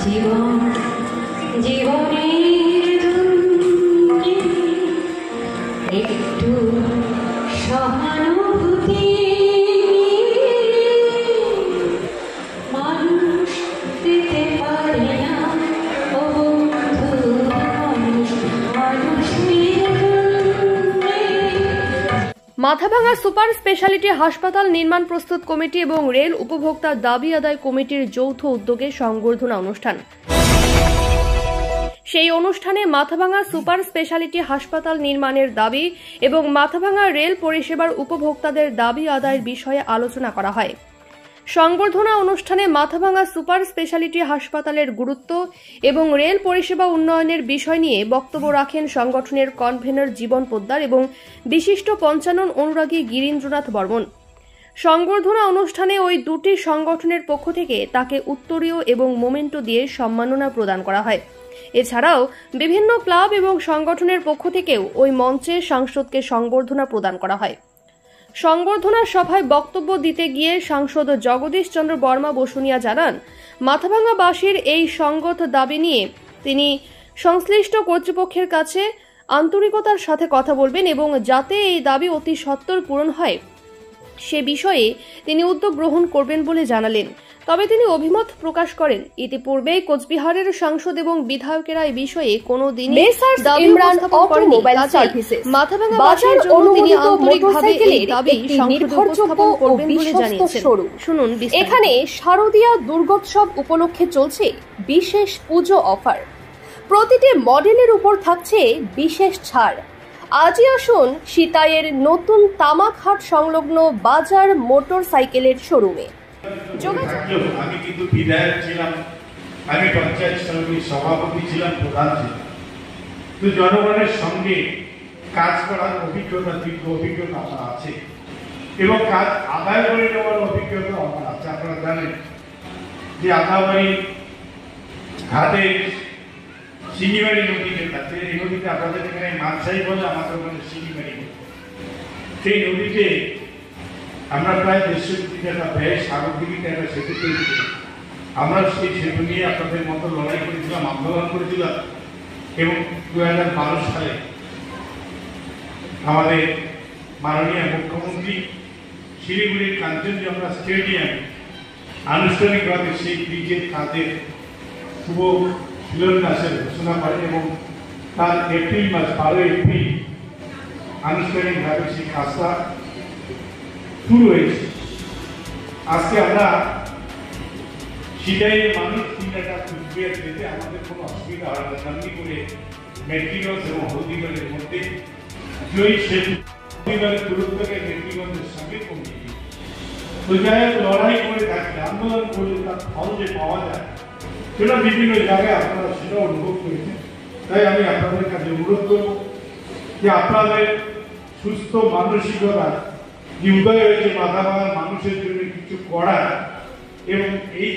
জীবন জীবনের দুর্গে একটু সহানুভূতি মানুষ দিতে পারে না ও বন্ধু মাথাভাঙা সুপার স্পেশালিটি হাসপাতাল নির্মাণ প্রস্তুত কমিটি এবং রেল উপভোক্তার দাবি আদায় কমিটির যৌথ উদ্যোগে সংবর্ধনা অনুষ্ঠান। সেই অনুষ্ঠানে মাথাভাঙা সুপার স্পেশালিটি হাসপাতাল নির্মাণের দাবি এবং মাথাভাঙা রেল পরিষেবার উপভোক্তাদের দাবি আদায়ের বিষয়ে আলোচনা করা হয়। সংবর্ধনা অনুষ্ঠানে মাথাভাঙা সুপার স্পেশালিটি হাসপাতালের গুরুত্ব এবং রেল পরিষেবা উন্নয়নের বিষয় নিয়ে বক্তব্য রাখেন সংগঠনের কনভেনর জীবন পোদ্দার এবং বিশিষ্ট পঞ্চানন অনুরাগী গিরীন্দ্রনাথ বর্মন। সংবর্ধনা অনুষ্ঠানে ওই দুটি সংগঠনের পক্ষ থেকে তাকে উত্তরীয় এবং মোমেন্টো দিয়ে সম্মাননা প্রদান করা হয়। এছাড়াও বিভিন্ন ক্লাব এবং সংগঠনের পক্ষ থেকেও ওই মঞ্চে সাংসদকে সংবর্ধনা প্রদান করা হয়। সংবর্ধনা সভায় বক্তব্য দিতে গিয়ে সাংসদ জগদীশ চন্দ্র বর্মা বসুনিয়া জানান, মাথাভাঙাবাসীর এই সঙ্গত দাবি নিয়ে তিনি সংশ্লিষ্ট কর্তৃপক্ষের কাছে আন্তরিকতার সাথে কথা বলবেন এবং যাতে এই দাবি অতি সত্বর পূরণ হয় সে বিষয়ে তিনি উদ্যোগ গ্রহণ করবেন বলে জানালেন। তবে তিনি অভিমত প্রকাশ করেন, ইতিপূর্বেই কোচবিহারের সাংসদ এবং বিধায়কেরা এই বিষয়ে কোনোদিনই দাবি উপস্থাপন করেনি। মাথাভাঙাবাসীর জন্য তিনি আন্তরিকভাবে এই দাবি সংসদে উপস্থাপন করবেন বলে জানিয়েছেন। শুনুন, এখানে শারদীয়া দুর্গোৎসব উপলক্ষে চলছে বিশেষ পুজো অফার। প্রতিটি মডেলের উপর থাকছে বিশেষ ছাড়। আজই আসুন সিতাইয়ের নতুন তামাকহাট সংলগ্ন বাজার মোটর সাইকেলের শোরুমে। আমি কিন্তু বিধায়ক ছিলাম, আমি পঞ্চায়েত সমিতির সভাপতি ছিলাম, প্রধান ছিলাম, তো জনগণের সঙ্গে কাজ করার অভিজ্ঞতা, দীর্ঘ অভিজ্ঞতা আমার আছে এবং কাজ আদায় করে নেওয়ার অভিজ্ঞতা আমার আছে। আপনারা জানেন যে আদাবাড়ি ঘাটে শিঙিমারি নদীতে কাছে, এই নদীতে আপনাদের এখানে মাছাই বলে, আমাদের ওখানে শিঙিমারি বলে, সেই নদীতে আমরা প্রায় 150 কোটি টাকা ব্যয় সাগর দিকে একটা সেতু তৈরি করি। আমরা সেই সেতু নিয়ে আপনাদের মতো লড়াই করেছিলাম, আন্দোলন করেছিলাম এবং 2012 সালে আমাদের মাননীয় মুখ্যমন্ত্রী শিলিগুড়ির কাঞ্চনজঙ্ঘা স্টেডিয়ামে আনুষ্ঠানিকভাবে সেই ব্রিজের কাজের শুভ শিলান্যাসের ঘোষণা করে এবং তার এপ্রিল মাস 12 এপ্রিল আনুষ্ঠানিকভাবে সেই কাজটা শুরু হয়েছে। আজকে আমরা সিটাইয়ের মানুষ 3 টাকা কুচবিহার যেতে আমাদের কোনো অসুবিধা হয় না। তেমনি করে মেট্রিগঞ্জ এবং হলদিগঞ্জের মধ্যে জয়ী সেতু হলদিগঞ্জের দূরত্বকে মেট্রিগঞ্জের সঙ্গে কমিয়ে দিই। তো যাই হোক, লড়াই করে থাকলে, আন্দোলন করলে তার ফল যে পাওয়া যায় সেটা বিভিন্ন জায়গায় আপনারা সেটা অনুভব করেছেন। তাই আমি আপনাদের কাছে অনুরোধ করব যে আপনাদের সুস্থ মানসিকতা যে উদয় হয়েছে মাথাভাঙার মানুষের জন্য কিছু করা, এবং এই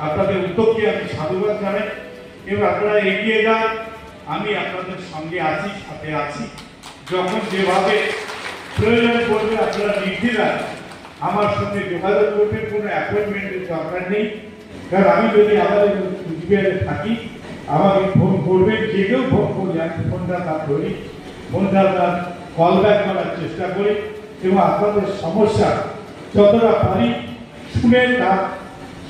আপনাদের উদ্যোগকে আমি সাধুবাদ জানাই এবং আপনারা এগিয়ে যান। আমি আপনাদের সঙ্গে আছি, সাথে আছি। যখন যেভাবে প্রয়োজন পড়বে আপনারা নির্দ্বিধায় আমার সঙ্গে যোগাযোগ করবেন, কোনো অ্যাপয়েন্টমেন্টের দরকার নেই। কারণ আমি যদি আমাদের কুচবিহারে থাকি আমাকে ফোন করবেন, যে কেউ ফোন করলে আমি ফোনটা তার ধরি, ফোনটা তার কল ব্যাক করার চেষ্টা করি এবং আপনাদের সমস্যা যতটা পারি শুনে তার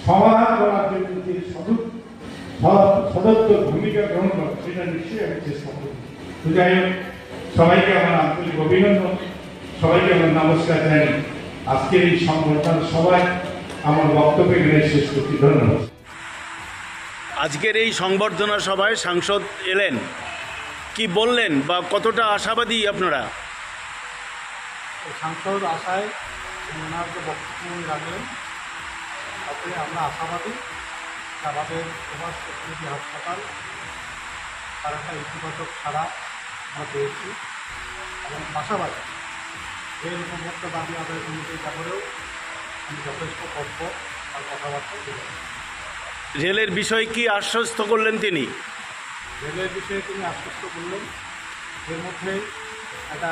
সমাধান করার জন্য যে সদস্য ভূমিকা গ্রহণ করে সেটা নিশ্চয়ই আমি চেষ্টা করি। তো যাই হোক, সবাইকে আমার আন্তরিক অভিনন্দন, সবাইকে আমার নমস্কার জানাই। আজকের এই সংগঠন সবাই আমার বক্তব্য এখানে শেষ করছি। ধন্যবাদ। আজকের এই সংবর্ধনা সভায় সাংসদ এলেন, কি বললেন বা কতটা আশাবাদী আপনারা? সাংসদ আশায় ওনার যে বক্তব্য রাখলেন তাতে আমরা আশাবাদী। আমাদের সুপার স্পেশালিটি হাসপাতাল তার একটা ইতিবাচক সাড়া আমরা পেয়েছি এবং পাশাপাশি রেল উপভোক্তা দাবি আদায় কমিটির ব্যাপারেও আমি যথেষ্ট তৎপর আর কথাবার্তা বলেছি। রেলের বিষয়ে কি আশ্বস্ত করলেন তিনি? রেলের বিষয়ে তিনি আশ্বস্ত করলেন, এর মধ্যে একটা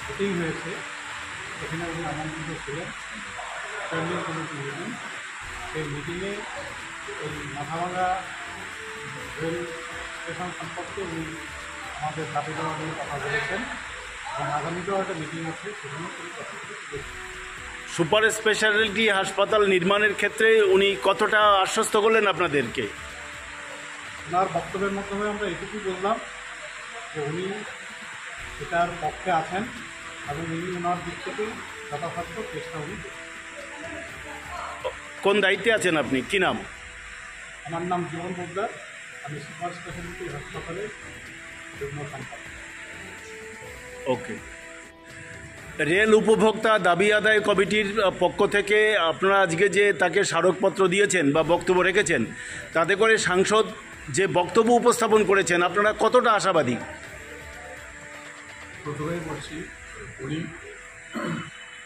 মিটিং হয়েছে, এখানে উনি আমন্ত্রিত ছিলেন, স্ট্যান্ডিং কমিটি মিটিং। সেই মিটিংয়ে এই মাথাভাঙা রেল স্টেশন সম্পর্কে উনি আমাদের দাবি দেওয়া নিয়ে কথা বলেছেন এবং আগামীতেও একটা মিটিং আছে, সেখানে তিনি কথা বলেছেন। সুপার স্পেশালিটি হাসপাতাল নির্মাণের ক্ষেত্রে উনি কতটা আশ্বস্ত করলেন আপনাদেরকে? ওনার বক্তব্যের মাধ্যমে আমরা এটুকুই বললাম যে উনি এটার পক্ষে আছেন এবং উনি ওনার দিক থেকে যথাসাধ্য চেষ্টা উনি করছেন। কোন দায়িত্বে আছেন আপনি, কি নাম? আমার নাম জীবন পোদ্দার, আমি সুপার স্পেশালিটি হাসপাতালের যুগ্ম সম্পাদক। ওকে। রেল উপভোক্তা দাবি আদায় কমিটির পক্ষ থেকে আপনারা আজকে যে তাকে স্মারকপত্র দিয়েছেন বা বক্তব্য রেখেছেন, তাতে করে সাংসদ যে বক্তব্য উপস্থাপন করেছেন, আপনারা কতটা আশাবাদী? প্রথমেই বলছি, উনি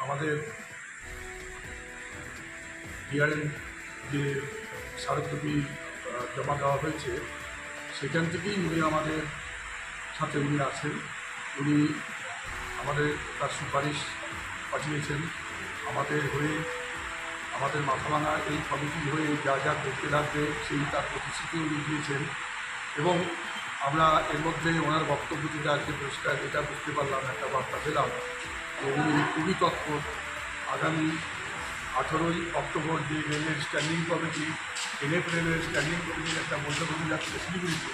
আমাদের ডিআরএম যে স্মারকলিপি জমা দেওয়া হয়েছে সেখান থেকেই উনি আমাদের সাথে উনি আছেন। উনি আমাদের তার সুপারিশ পাঠিয়েছেন আমাদের হয়ে, আমাদের মাথাভাঙা এই কমিটি হয়ে যা যা করতে লাগবে সেই তার প্রতিশ্রুতি উনি দিয়েছেন। এবং আমরা এর মধ্যে ওনার বক্তব্য থেকে আজকে পরিষ্কার এটা বুঝতে পারলাম, একটা বার্তা পেলাম যে উনি খুবই তৎপর। আগামী 18ই অক্টোবর যে রেলের স্ট্যান্ডিং কমিটি, এনএফ রেলের স্ট্যান্ডিং কমিটির একটা বৈঠক হতে যাচ্ছে শিলিগুড়িতে,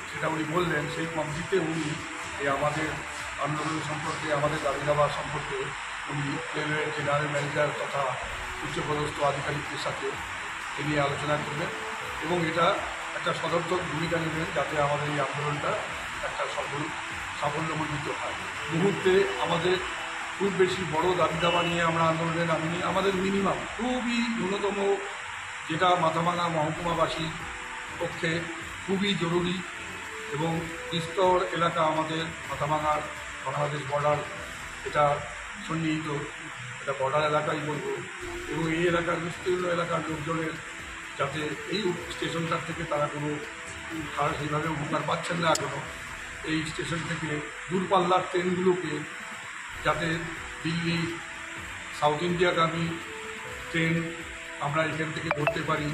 সেটা উনি বললেন। সেই কমিটিতে উনি এই আমাদের আন্দোলন সম্পর্কে, আমাদের দাবি দাবা সম্পর্কে উনি রেলওয়ের জেনারেল ম্যানেজার তথা উচ্চপদস্থ আধিকারিকদের সাথে এ নিয়ে আলোচনা করবেন এবং এটা একটা সদর্থক ভূমিকা নেবেন যাতে আমাদের এই আন্দোলনটা একটা সাফল্যমণ্ডিত হয়। মুহূর্তে আমাদের খুব বেশি বড় দাবি দাবা নিয়ে আমরা আন্দোলনে নামিনি। আমাদের মিনিমাম খুবই ন্যূনতম, যেটা মাথাভাঙা মহকুমাবাসীর পক্ষে খুবই জরুরি এবং স্তর এলাকা আমাদের মাথাভাঙার বাংলাদেশ বর্ডার, এটা সন্নিহিত, এটা বর্ডার এলাকাই বলবো। এবং এই এলাকার বিস্তীর্ণ এলাকার লোকজনের যাতে এই স্টেশনটার থেকে তারা কোনো সেইভাবে উপকার পাচ্ছেন না এখনও, এই স্টেশন থেকে দূরপাল্লার ট্রেনগুলোকে যাতে দিল্লি, সাউথ ইন্ডিয়াগামী ট্রেন আমরা এখান থেকে ধরতে পারি